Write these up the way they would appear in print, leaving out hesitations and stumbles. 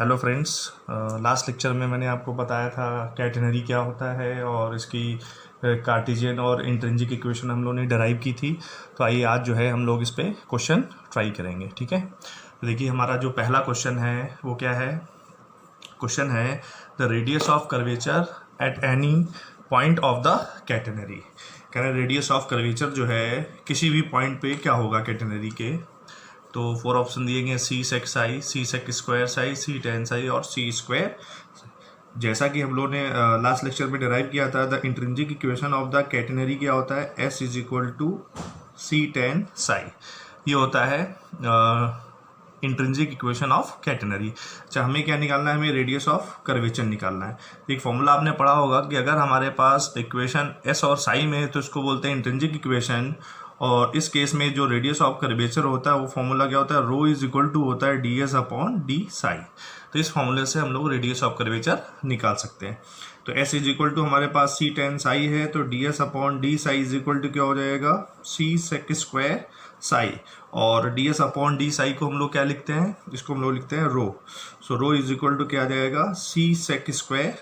Hello friends. Last lecture में मैंने आपको बताया था कैटेनरी क्या होता है और इसकी कार्टेशियन और इंट्रिंसिक इक्वेशन हम लोगों ने डिराइव की थी। तो आइए आज जो है हम लोग इस पे क्वेश्चन ट्राई करेंगे। ठीक है, तो देखिए हमारा जो पहला क्वेश्चन है वो क्या है। क्वेश्चन है the radius of curvature at any point of the catenary. कह रहे हैं रेडियस ऑफ कर्वेचर जो है किसी भी पॉइंट पे क्या होगा कैटेनरी के। तो 4 ऑप्शन दिए गए, सी सेक साई, सी सेक स्क्वायर साई, सी टेन साई और सी स्क्वायर। जैसा कि हम लोगों ने लास्ट लेक्चर में डिराइव किया था, the intrinsic equation of the catenary क्या होता है, S is equal to C tan psi. ये होता है इंट्रिंसिक इक्वेशन ऑफ कैटेनरी। अच्छा, हमें क्या निकालना है, हमें रेडियस ऑफ कर्वेचर निकालना है। एक फॉर्मूला आपने पढ़ा होगा कि अगर हमारे पास इक्वेशन एस और साई में है तो इसको बोलते हैं इंट्रिंसिक इक्वेशन, और इस केस में जो रेडियस ऑफ कर्वेचर होता है वो फॉर्मूला क्या होता है, रो इज इक्वल टू होता है D S upon D Sai. तो इस फॉर्मूले से हम लोग रेडियस ऑफ कर्वेचर निकाल सकते हैं। तो एस इज इक्वल टू हमारे पास सी टेन साई है, तो D S upon D psi is equal to क्या हो जाएगा, सी सेक स्क्वायर साई। और D S upon D psi को हम लोग क्या लिखते हैं, इसको हम लोग लिखते हैं रो। सो रो इज इक्वल टू क्या आ जाएगा, सी सेक स्क्वायर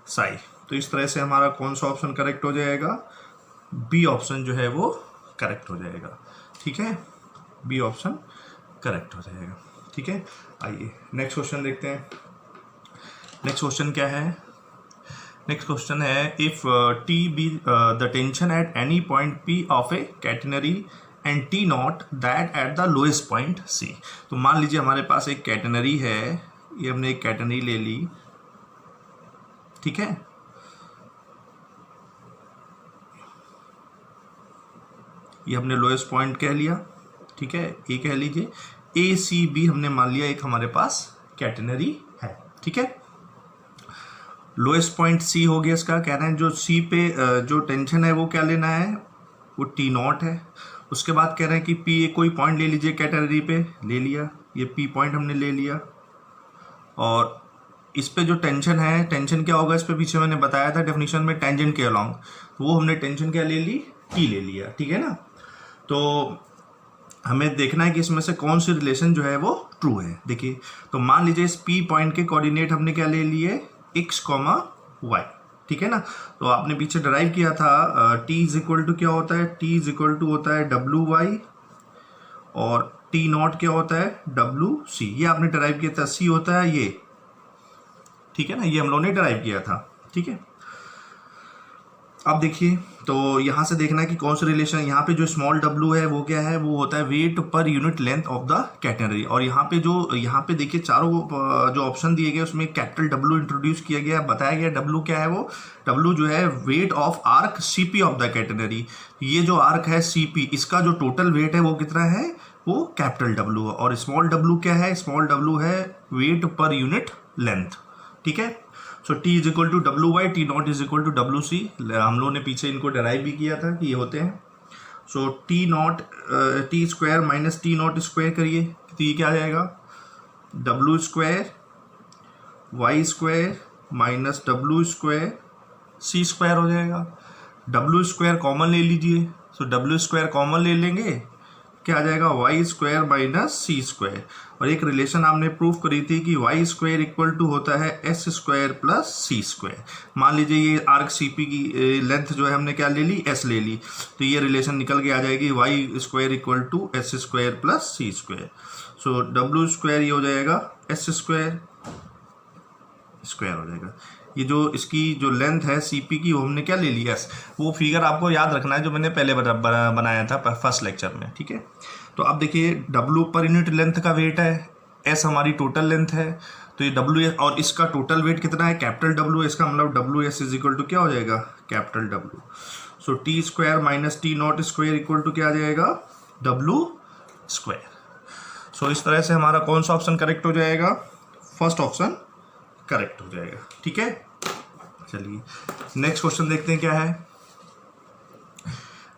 साई। तो इस तरह से हमारा कौन सा ऑप्शन करेक्ट हो जाएगा, बी ऑप्शन जो है वो करेक्ट हो जाएगा। ठीक है, बी ऑप्शन करेक्ट हो जाएगा। ठीक है, आइए नेक्स्ट क्वेश्चन देखते हैं। नेक्स्ट क्वेश्चन क्या है, नेक्स्ट क्वेश्चन है if T be the tension at any point P of a catenary and T not that at the lowest point C. तो मान लीजिए हमारे पास एक कैटेनरी है, ये हमने एक कैटेनरी ले ली। ठीक है, ये हमने लोएस्ट पॉइंट कह लिया। ठीक है, ए कह लीजिए, ए सी बी हमने मान लिया एक हमारे पास कैटेनरी है। ठीक है, लोएस्ट पॉइंट सी हो गया। इसका कह रहे हैं जो सी पे जो टेंशन है वो क्या लेना है, वो टी नॉट है। उसके बाद कह रहे हैं कि पी ए कोई पॉइंट ले लीजिए कैटेनरी पे, ले लिया, ये पी पॉइंट हमने ले लिया। और इस पे जो टेंशन है, टेंशन क्या होगा, इस पे पीछे मैंने बताया था डेफिनेशन में, टेंजेंट के अलॉन्ग, तो वो हमने टेंशन क्या ले ली, टी ले लिया। ठीक है ना, तो हमें देखना है कि इसमें से कौन सी रिलेशन जो है वो ट्रू है। देखिए, तो मान लीजिए इस पी पॉइंट के कोऑर्डिनेट हमने क्या ले लिए, एक्स कॉमा वाई। ठीक है ना, तो आपने पीछे ड्राइव किया था टी इज इक्वल टू क्या होता है, टी इज इक्वल टू होता है डब्लू वाई, और टी नॉट क्या होता है, डब्लू सी। ये आपने ड्राइव किया था, सी होता है ये। ठीक है ना, ये हम लोगों ने ड्राइव किया था। ठीक है, अब देखिए, तो यहाँ से देखना है कि कौन सा रिलेशन, यहाँ पे जो स्मॉल डब्लू है वो क्या है, वो होता है weight per unit length of the catenary. और यहाँ पे देखिए चारों जो ऑप्शन दिए गए उसमें कैपिटल डब्लू इंट्रोड्यूस किया गया, बताया गया डब्लू क्या है, वो डब्लू जो है weight of arc CP of the catenary. ये जो आर्क है सीपी, इसका जो टोटल वेट है वो कितना है, वो कैपिटल डब्लू है। और स्मॉल डब्लू क्या है, स्मॉल डब्लू है वेट पर यूनिट लेंथ। ठीक है, so T is equal to W Y, T naught is equal to W C. हम लोगों ने पीछे इनको डिराइव भी किया था कि ये होते हैं। So T naught T square minus T not square करिए, तो ये क्या आ जाएगा, W square Y square minus W square C square हो जाएगा। डब्लू स्क्वायर कॉमन ले लीजिए, सो डब्लू स्क्वायर कॉमन ले लेंगे, क्या आ जाएगा, वाई स्क्वायर माइनस सी स्क्वायर। और एक रिलेशन आपने प्रूफ करी थी कि वाई स्क्वायर इक्वल टू होता है S square plus C square. मान लीजिए ये आर्क सीपी की लेंथ जो है हमने क्या ले ली, एस ले ली, तो ये रिलेशन निकल के आ जाएगी Y square equal to S square plus C square. So W square ये हो जाएगा एस स्क्वायर स्क्वायर हो जाएगा। ये जो इसकी जो लेंथ है सीपी की वो हमने क्या ले ली, एस। वो फिगर आपको याद रखना है जो मैंने पहले बनाया था फर्स्ट लेक्चर में। ठीक है, तो अब देखिए डब्लू पर यूनिट लेंथ का वेट है, एस हमारी टोटल लेंथ है, तो ये डब्लू एस और इसका टोटल वेट कितना है, कैपिटल डब्लू, इसका मतलब W S is equal to क्या हो जाएगा, capital W. So T square minus T not square equal to क्या आ जाएगा, डब्लू स्क्वायर। सो इस तरह से हमारा कौन सा ऑप्शन करेक्ट हो जाएगा, फर्स्ट ऑप्शन करेक्ट हो जाएगा। ठीक है, चलिए नेक्स्ट क्वेश्चन देखते हैं क्या है।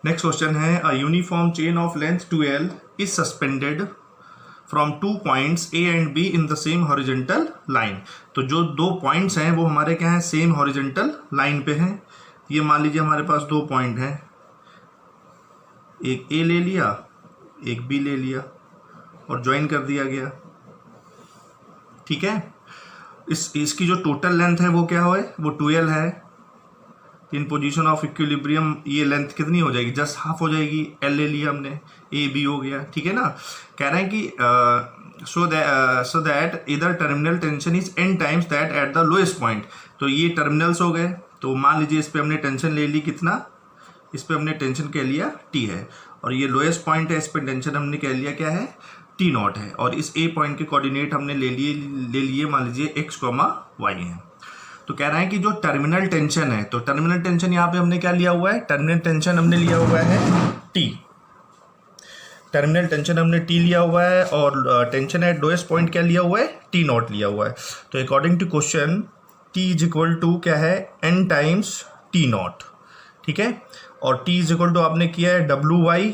नेक्स्ट क्वेश्चन है a uniform chain of length 2l is suspended from 2 points A and be in the same horizontal line. तो जो 2 पॉइंट्स हैं वो हमारे क्या हैं, सेम हॉरिजॉन्टल लाइन पे हैं। ये मान लीजिए हमारे पास 2 पॉइंट हैं, एक ए ले लिया, एक बी ले लिया और ज्वाइन कर दिया गया। ठीक है, इसकी जो टोटल लेंथ है वो क्या है, वो 12 है। इन पोजीशन ऑफ इक्विलिब्रियम ये लेंथ कितनी हो जाएगी, जस्ट हाफ हो जाएगी। एल ले लिया हमने, ए बी हो गया, ठीक है ना। कह रहे हैं कि सो दैट इधर terminal tension is n times that at the lowest point. तो ये टर्मिनल्स हो गए। तो मान लीजिए इस पे हमने टेंशन ले ली, कितना, इस पे हमने टेंशन कह लिया T है, और ये लोएस्ट पॉइंट है, इस पे टेंशन हमने कह लिया क्या है, T0 है। और इस A पॉइंट के कोऑर्डिनेट हमने ले लिए मान लीजिए x, y है। तो कह रहा है कि जो टर्मिनल टेंशन है, तो टर्मिनल टेंशन यहाँ पे हमने क्या लिया हुआ है, टर्मिनल टेंशन हमने लिया हुआ है T। टर्मिनल टेंशन हमने T लिया हुआ है, और टेंशन एट लोएस्ट पॉइंट क्या लिया हुआ है, T0 लिया हुआ है। तो according to question T is equal to क्या है, n टाइम्स T0, ठीक है। और T इज इक्वल टू आपने किया है WY,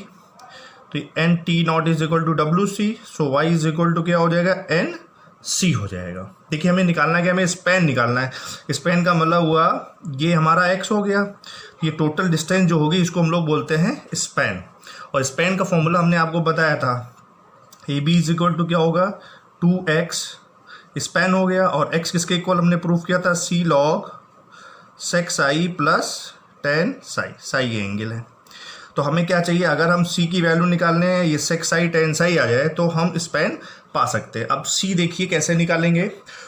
तो n T0 is equal to WC, so y is equal to क्या हो जाएगा, NC हो जाएगा। देखिए हमें निकालना है, हमें स्पैन निकालना है। स्पैन का मतलब हुआ ये हमारा x हो गया, ये टोटल डिस्टेंस जो होगी इसको हम लोग बोलते हैं स्पैन। और स्पैन का फॉर्मूला हमने आपको बताया था, AB इज इक्वल टू क्या होगा, 2x स्पैन हो गया, और x किसके इक्वल हमने प्रूफ किया था, C log sec Sai plus tan Sai, Sai ये एंगल है। तो हमें क्या चाहिए, अगर हम C की वैल्यू निकालने हैं, ये sec साई tan साई आ जाए तो हम स्पैन पा सकते हैं। अब C देखिए कैसे निकालेंगे,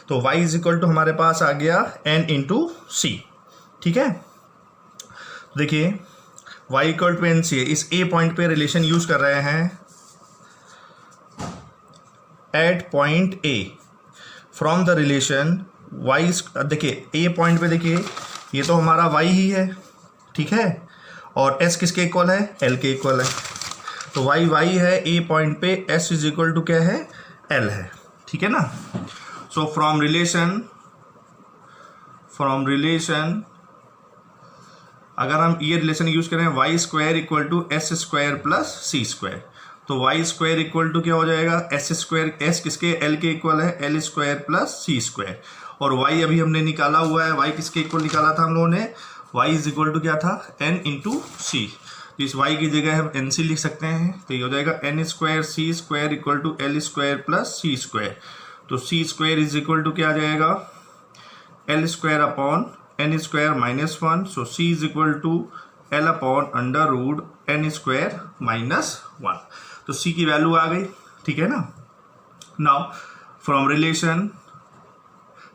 तो y इज इक्वल टू हमारे पास आ गया n इंटू C, ठीक है। देखिए y इक्वल टू NC है, इस A पॉइंट पे रिलेशन यूज कर रहे हैं, at point A from the relation y, देखिए A पॉइंट पे देखिए ये तो हमारा y ही है, ठीक है, और s किसके इक्वल है, l के इक्वल है। तो y है A पॉइंट पे, s इज इक्वल टू क्या है, l है, ठीक है ना। सो फ्रॉम रिलेशन अगर हम ये रिलेशन यूज करें, Y square equal to S square plus C square, तो वाई स्क्वायर इक्वल टू क्या हो जाएगा, एस स्क्वायर, एस किसके, एल के इक्वल है, L square plus C square. और वाई अभी हमने निकाला हुआ है, वाई किसके इक्वल निकाला था हम लोगों ने, वाई इज इक्वल टू क्या था, एन इंटू सी। तो इस वाई की जगह हम एन सी लिख सकते हैं, तो ये हो जाएगा N square C square equal to L square plus C square. तो C square is equal to क्या आ जाएगा, L square upon N square minus 1, so C is equal to L upon under root N square minus 1। तो सी की value आ गई, ठीक है ना। नाउ फ्रॉम रिलेशन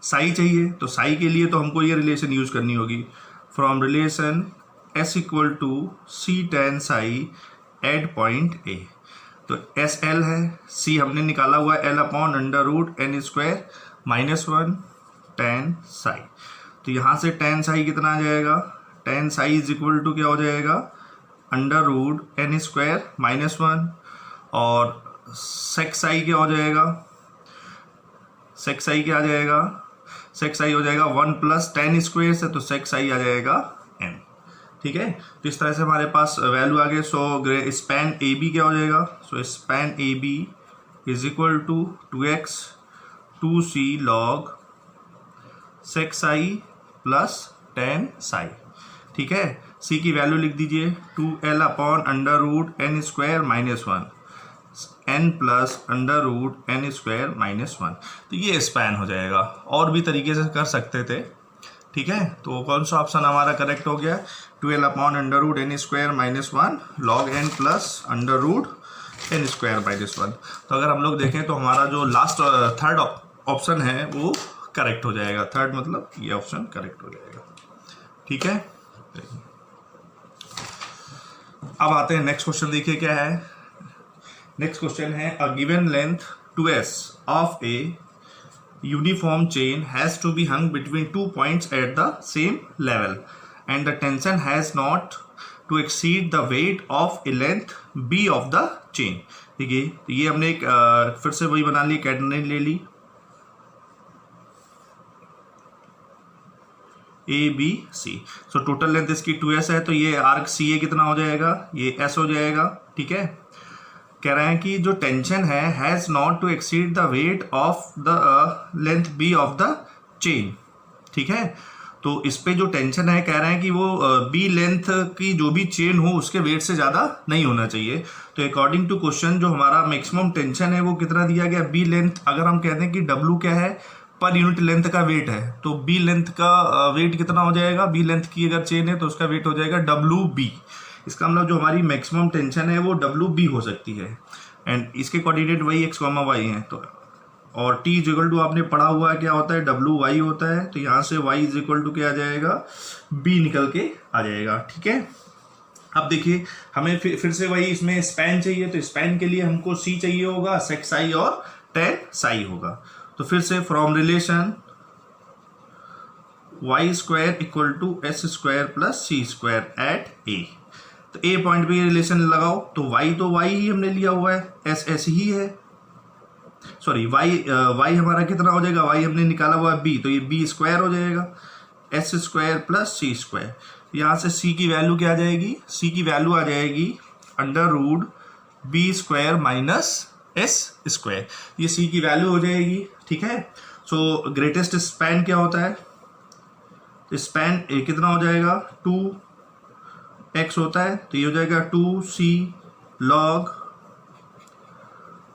साई चाहिए, तो साई के लिए तो हमको ये रिलेशन यूज करनी होगी, from relation S equal to C tan psi at point A. तो एस एल है, सी हमने निकाला हुआ है L upon under root N square minus 1 tan psi. तो यहाँ से टेन साई कितना आ जाएगा, tan psi is equal to क्या हो जाएगा, under root N square minus 1, और सेक साई क्या हो जाएगा, सेक साई क्या आ जाएगा, सेक साई हो जाएगा 1 प्लस टेन स्क्वायर से, तो सेक साई आ जाएगा n, ठीक है। तो इस तरह से हमारे पास वैल्यू आ गए। सो स्पैन ए बी क्या हो जाएगा, so span A B is equal to 2x 2c log sec psi plus tan psi, ठीक है। सी की वैल्यू लिख दीजिए 2l upon under root N square minus 1 n plus under root N square minus 1। तो ये span हो जाएगा, और भी तरीके से कर सकते थे, ठीक है। तो कौन सा ऑप्शन हमारा करेक्ट हो गया, 2l upon under root N square minus 1 log n plus under root N square minus 1। तो अगर हम लोग देखें तो हमारा जो लास्ट थर्ड ऑप्शन है वो करेक्ट हो जाएगा, थर्ड मतलब ये ऑप्शन करेक्ट हो जाएगा, ठीक है। अब आते हैं नेक्स्ट क्वेश्चन, देखिए क्या है। नेक्स्ट क्वेश्चन है, a given length 2s of a uniform chain has to be hung between 2 points at the same level and the tension has not to exceed the weight of a length b of the chain. देखिए ये हमने एक फिर से वही बना ली, catenary ले ली, A B C. So total length इसकी 2s है, तो ये आर्क सी ए कितना हो जाएगा, ये s हो जाएगा, ठीक है। कह रहे हैं कि जो टेंशन है has not to exceed the weight of the length B of the chain, ठीक है। तो इस पे जो टेंशन है कह रहे हैं कि वो बी लेंथ की जो भी चेन हो उसके वेट से ज़्यादा नहीं होना चाहिए। तो अकॉर्डिंग टू क्वेश्चन जो हमारा मैक्सिमम टेंशन है वो कितना दिया गया, बी लेंथ, अगर हम कहते हैं कि डब्ल्यू क्या है पर यूनिट लेंथ का वेट है, तो बी लेंथ का वेट कितना हो जाएगा, बी लेंथ की अगर चेन है तो उसका वेट हो जाएगा डब्ल्यू बी। इसका मतलब जो हमारी मैक्सिमम टेंशन है वो डब्ल्यू बी हो सकती है, एंड इसके कोऑर्डिनेट वही एक्स कॉमा वाई हैं। तो और टी इज इक्वल टू आपने पढ़ा हुआ है क्या होता है, डब्ल्यू वाई होता है, तो यहाँ से वाई इज इक्वल टू क्या आ जाएगा, बी निकल के आ जाएगा। ठीक है, अब देखिए हमें फिर से वही इसमें स्पैन चाहिए, तो स्पैन के लिए हमको सी चाहिए होगा, सेक साई और टेन साई होगा। तो फिर से from relation Y square equal to S square plus C square at A, तो ए पॉइंट पे रिलेशन लगाओ, तो वाई ही हमने लिया हुआ है, एस ही है, सॉरी वाई हमारा कितना हो जाएगा, वाई हमने निकाला हुआ है बी, तो ये बी स्क्वायर हो जाएगा, S square plus C square. यहाँ से सी की वैल्यू क्या आ जाएगी, सी की वैल्यू आ जाएगी under root B square minus S square, ये सी की वैल्यू हो जाएगी। ठीक है, सो ग्रेटेस्ट स्पैन क्या होता है, स्पैन कितना हो जाएगा, 2x होता है, तो ये हो जाएगा 2c log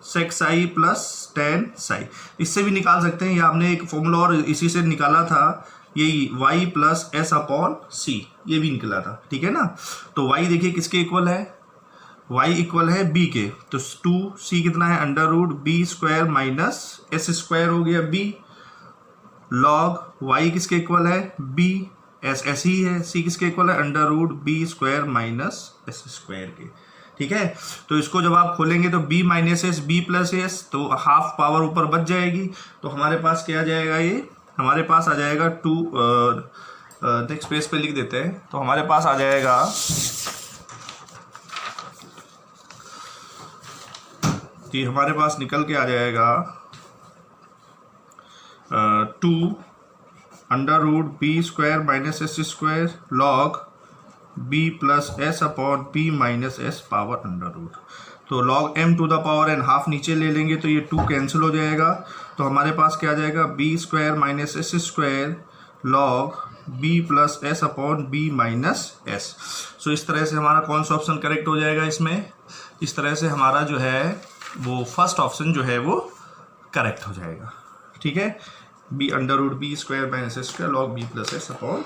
sec Sai plus tan Sai. इससे भी निकाल सकते हैं, ये आपने एक फॉर्मूला और इसी से निकाला था, यही y प्लस एस अपॉन सी, ये भी निकला था। ठीक है ना, तो y देखिए किसके इक्वल है, y इक्वल है b के, तो 2c कितना है, under root B square minus S square हो गया b, लॉग y किसके इक्वल है, b, एस ही है, c किसके इक्वल है, under root B square minus S square के। ठीक है, तो इसको जब आप खोलेंगे तो b minus S B plus S, तो हाफ पावर ऊपर बच जाएगी, तो हमारे पास क्या आ जाएगा, ये हमारे पास आ जाएगा नेक्स्ट पेज पे लिख देते हैं, तो हमारे पास आ जाएगा कि हमारे पास निकल के आ जाएगा 2 under root B square minus S square log B plus S upon B minus S power under root, तो log m to the power n half नीचे ले लेंगे तो ये 2 कैंसिल हो जाएगा, तो हमारे पास क्या आ जाएगा, B square minus S square log B plus S upon B minus S. So इस तरह से हमारा कौन सा ऑप्शन करेक्ट हो जाएगा इसमें, इस तरह से हमारा जो है वो फर्स्ट ऑप्शन जो है वो करेक्ट हो जाएगा। ठीक है, B under root B square minus S square log B plus S upon